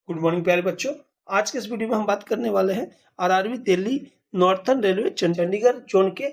Good morning प्यारे बच्चों। आज के इस वीडियो में हम बात करने वाले हैं RRB Delhi northern railway Chandigarh zone के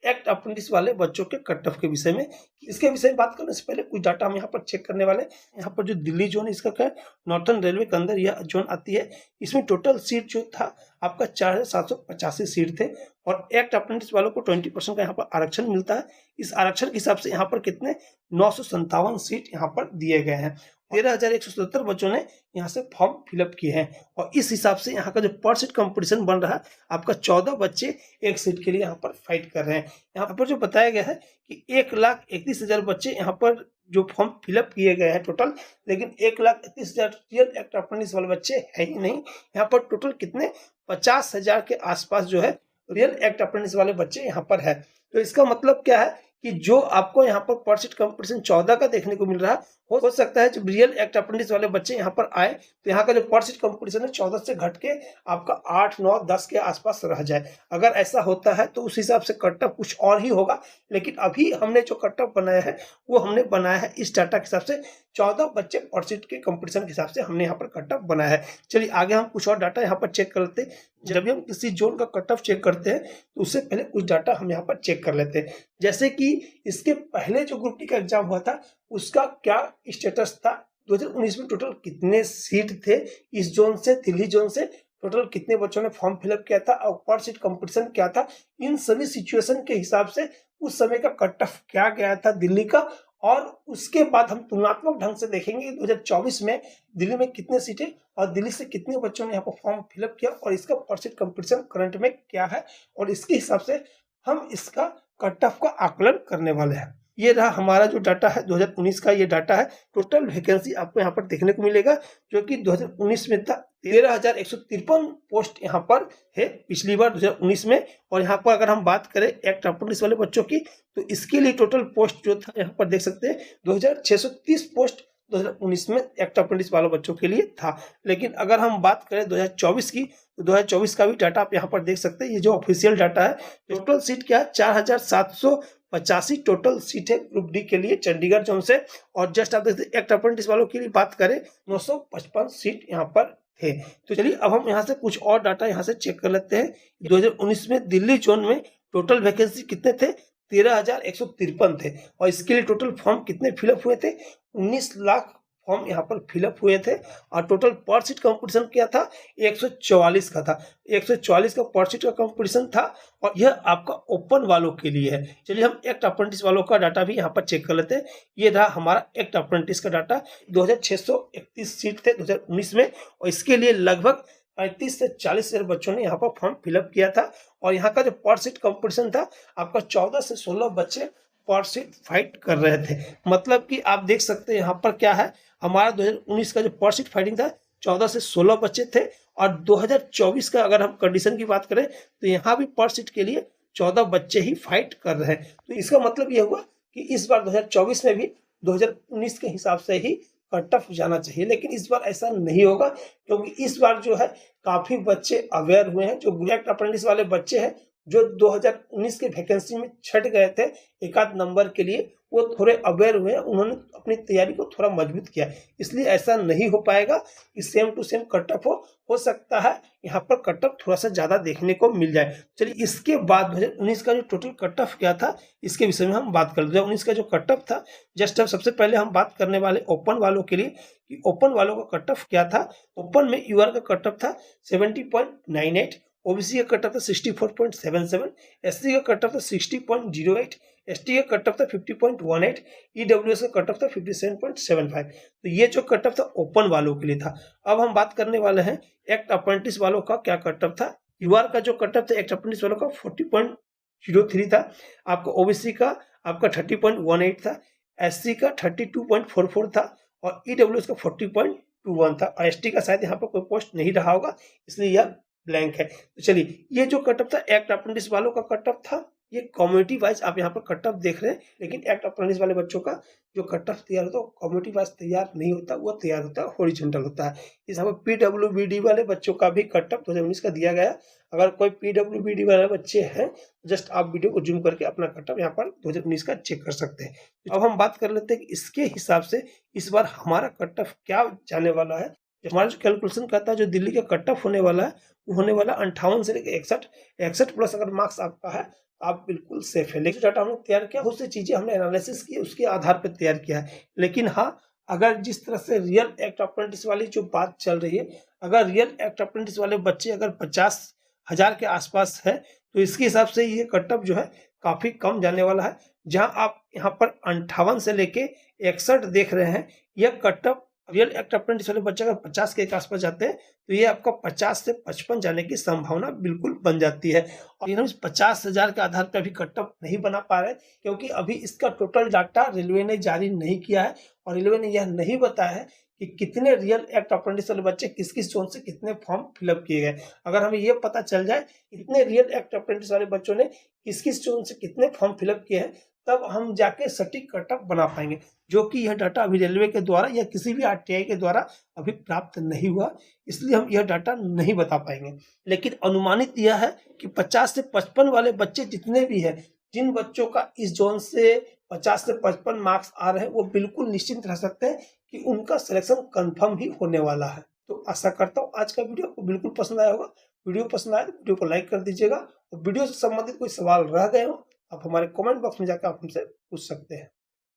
एक्ट अप्रेंटिस वाले बच्चों के कट ऑफ के विषय में। इसके विषय में बात करने से पहले कुछ डाटा हम यहाँ पर चेक करने वाले हैं। यहाँ पर जो दिल्ली जोन है इसका क्या है, नॉर्थर्न रेलवे के अंदर यह जोन आती है। इसमें टोटल सीट जो था आपका 4785 सीट थे और एक्ट अप्रेंटिस वालों को 20% का यहाँ पर आरक्षण मिलता है। इस आरक्षण के हिसाब से यहाँ पर कितने 957 सीट यहाँ पर दिए गए हैं। 13,177 बच्चों ने यहाँ से फॉर्म फिलअप किए हैं और इस हिसाब से यहाँ का जो पर सीट कंपटीशन बन रहा है, आपका 14 बच्चे एक सीट के लिए यहाँ पर फाइट कर रहे हैं। यहाँ पर जो बताया गया है कि 1,31,000 बच्चे यहाँ पर जो फॉर्म फिलअप किए गए हैं टोटल, लेकिन 1,31,000 रियल एक्ट अप्रेंटिस वाले बच्चे है ही नहीं। यहाँ पर टोटल कितने 50,000 के आसपास जो है रियल एक्ट अप्रेंटिस वाले बच्चे यहाँ पर है। तो इसका मतलब क्या है कि जो आपको यहाँ पर सीट कंपटीशन 14 का देखने को मिल रहा है, हो सकता है जब रियल एक्ट अप्रेंटिस वाले बच्चे यहाँ पर आए तो यहाँ का जो पर सीट कंपटीशन है 14 से घट के आपका 8, 9, 10 के आसपास रह जाए। अगर ऐसा होता है तो उस हिसाब से कट ऑफ कुछ और ही होगा, लेकिन अभी हमने जो कट ऑफ बनाया है वो हमने बनाया है इस डाटा के हिसाब से 14 बच्चे पर सीट के कंपटीशन के हिसाब से हमने यहाँ पर कट ऑफ बनाया है। चलिए आगे हम कुछ और डाटा यहाँ पर चेक कर लेते हैं। जब भी हम किसी जोन का कट ऑफ चेक करते हैं तो उससे पहले कुछ डाटा हम यहाँ पर चेक कर लेते हैं, जैसे कि इसके पहले जो ग्रुप डी का एग्जाम हुआ था उसका क्या स्टेटस था। 2019 में टोटल कितने सीट थे इस जोन से, दिल्ली जोन से, टोटल कितने बच्चों ने फॉर्म फिलअप किया था और पर सीट कंपटीशन क्या था। इन सभी सिचुएशन के हिसाब से उस समय का कट ऑफ क्या गया था दिल्ली का, और उसके बाद हम तुलनात्मक ढंग से देखेंगे 2024 में दिल्ली में कितने सीटें और दिल्ली से कितने बच्चों ने यहाँ पर फॉर्म फिलअप किया और इसका पर सीट कंपटीशन करंट में क्या है, और इसके हिसाब से हम इसका कट ऑफ का आकलन करने वाले हैं। ये रहा हमारा जो डाटा है 2019 का, ये डाटा है। टोटल वैकेंसी आपको यहाँ पर देखने को मिलेगा जो कि 2019 में था 13,153 पोस्ट यहाँ पर है पिछली बार 2019 में। और यहाँ पर अगर हम बात करें एक्ट अप्रेंटिस वाले बच्चों की तो इसके लिए टोटल पोस्ट जो था यहाँ पर देख सकते हैं 2,630 पोस्ट 2019 में एक्ट अप्रेंटिस वाले बच्चों के लिए था। लेकिन अगर हम बात करें 2024 की तो 2024 का भी डाटा आप यहाँ पर देख सकते हैं। ये जो ऑफिशियल डाटा है, टोटल सीट क्या है 4,785 टोटल सीट है ग्रुप डी के लिए चंडीगढ़ जोन से। और जस्ट आप देखते एक्ट अप्रेंटिस वालों के लिए बात करें 955 सीट यहाँ पर थे। तो चलिए अब हम यहाँ से कुछ और डाटा यहाँ से चेक कर लेते हैं। 2019 में दिल्ली जोन में टोटल वैकेंसी कितने थे, 13,153 थे और इसके लिए टोटल फॉर्म कितने फिलअप हुए थे, 19 लाख फॉर्म यहाँ पर फिलअप हुए थे। और टोटल पर सीट कंपटीशन क्या था 144 का था, 144 का पर सीट का कंपटीशन था और यह आपका ओपन वालों के लिए है। चलिए हम एक्ट अप्रेंटिस वालों का डाटा भी यहाँ पर चेक कर लेते हैं। ये रहा हमारा एक्ट अप्रेंटिस का डाटा। 2,631 सीट थे 2019 में और इसके लिए लगभग 35 से 40 हजार बच्चों ने यहाँ पर फॉर्म फिलअप किया था। और यहाँ का जो पर सीट कंपटीशन था आपका 14 से 16 बच्चे पर सीट फाइट कर रहे थे। मतलब कि आप देख सकते हैं यहाँ पर क्या है, हमारा 2019 का जो पर सीट फाइटिंग था 14 से 16 बच्चे थे और 2024 का अगर हम कंडीशन की बात करें तो यहाँ भी पर सीट के लिए 14 बच्चे ही फाइट कर रहे हैं। तो इसका मतलब यह हुआ कि इस बार 2024 में भी 2019 के हिसाब से ही कट ऑफ जाना चाहिए, लेकिन इस बार ऐसा नहीं होगा क्योंकि इस बार जो है काफी बच्चे अवेयर हुए हैं। जो एक्ट अप्रेंटिस वाले बच्चे हैं जो 2019 के वैकेंसी में छट गए थे एक आध नंबर के लिए, वो थोड़े अवेयर हुए हैं, उन्होंने अपनी तैयारी को थोड़ा मजबूत किया, इसलिए ऐसा नहीं हो पाएगा कि same to same cut off हो सकता है यहाँ पर कट ऑफ थोड़ा सा ज्यादा देखने को मिल जाए। चलिए इसके बाद 2019 का जो टोटल कट ऑफ क्या था इसके विषय में हम बात कर लेते हैं। 2019 का जो कट ऑफ था, जस्ट अब सबसे पहले हम बात करने वाले ओपन वालों के लिए कि ओपन वालों का कट ऑफ क्या था। ओपन में यूआर का कट ऑफ था 70.98, ओबीसी का कट ऑफ था 64.77, एससी का कट ऑफ था 60.08, एसटी का कट ऑफ था 50.18, ईडब्ल्यूएस का कट ऑफ था 57.75। तो ये जो कट ऑफ था ओपन वालों के लिए था। अब हम बात करने वाले हैं एक्ट अप्रेंटिस वालों का क्या कट ऑफ था। यूआर का जो कट ऑफ था एक्ट अप्रेंटिस वालों का 40.03 था, आपका ओबीसी का आपका 30.18 था, एससी का 32.44 था और ईडब्ल्यूएस का 40.21 था और एसटी का शायद यहाँ पर कोई पोस्ट नहीं रहा होगा इसलिए यह ब्लैंक है। तो चलिए ये जो कट ऑफ था एक्ट अप्रेंटिस वालों का कट ऑफ था, ये कम्युनिटी वाइज आप यहाँ पर कट ऑफ देख रहे हैं, लेकिन एक्ट अप्रेंटिस वाले बच्चों का जो कट ऑफ तैयार होता है कम्युनिटी वाइज तैयार नहीं होता, वो तैयार होता है हॉरिजॉन्टल होता है। इस यहाँ पर पीडब्ल्यूबीडी वाले बच्चों का भी कट ऑफ 2019 का दिया गया। अगर कोई पीडब्ल्यूबीडी वाले बच्चे हैं जस्ट आप वीडियो को जूम करके अपना कट ऑफ यहाँ पर 2019 का चेक कर सकते हैं। अब हम बात कर लेते हैं कि इसके हिसाब से इस बार हमारा कट ऑफ क्या जाने वाला है। हमारा जो कैलकुलेशन कहता है जो दिल्ली का कट ऑफ होने वाला है वो होने वाला 58 से लेकर 61 प्लस अगर मार्क्स आपका है तो आप बिल्कुल सेफ है। लेकिन डाटा हमने तैयार किया उससे चीजें हमने एनालिसिस की उसके आधार पर तैयार किया है। लेकिन हाँ, अगर जिस तरह से रियल एक्ट अप्रेंटिस वाली जो बात चल रही है, अगर रियल एक्ट अप्रेंटिस वाले बच्चे अगर 50,000 के आसपास है तो इसके हिसाब से ये कट ऑफ जो है काफी कम जाने वाला है। जहां आप यहाँ पर 58 से लेके 61 देख रहे हैं, यह cut off real act apprentice वाले बच्चे अगर 50 के आसपास जाते हैं तो ये आपका 50 से 55 जाने की संभावना बिल्कुल बन जाती है। और हम 50,000 के आधार पर अभी कट ऑफ नहीं बना पा रहे क्योंकि अभी इसका टोटल डाटा रेलवे ने जारी नहीं किया है और रेलवे ने यह नहीं बताया है कि कितने रियल एक्ट अप्रेंटिस वाले बच्चे किस किस जोन से कितने फॉर्म फिलअप किए गए। अगर हमें यह पता चल जाए कितने रियल एक्ट अप्रेंटिस वाले बच्चों ने किस किस जोन से कितने फॉर्म फिलअप किए हैं, तब हम जाके सटीक कट ऑफ बना पाएंगे, जो कि यह डाटा अभी रेलवे के द्वारा या किसी भी आरटीआई के द्वारा अभी प्राप्त नहीं हुआ, इसलिए हम यह डाटा नहीं बता पाएंगे। लेकिन अनुमानित यह है कि 50 से 55 वाले बच्चे जितने भी हैं, जिन बच्चों का इस जोन से 50 से 55 मार्क्स आ रहे हैं, वो बिल्कुल निश्चिंत रह सकते हैं कि उनका सिलेक्शन कंफर्म ही होने वाला है। तो आशा करता हूँ आज का वीडियो आपको बिल्कुल पसंद आया होगा। वीडियो पसंद आए तो वीडियो को लाइक कर दीजिएगा और वीडियो से संबंधित कोई सवाल रह गए हो आप हमारे कमेंट बॉक्स में जाकर आप हमसे पूछ सकते हैं।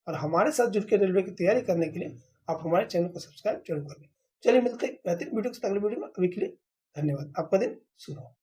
और हमारे साथ जुड़ के रेलवे की तैयारी करने के लिए आप हमारे चैनल को सब्सक्राइब जरूर कर लें। चलिए मिलते हैं बेहतरीन वीडियो के अगले वीडियो में। अभी के लिए धन्यवाद। आपका दिन शुभ हो।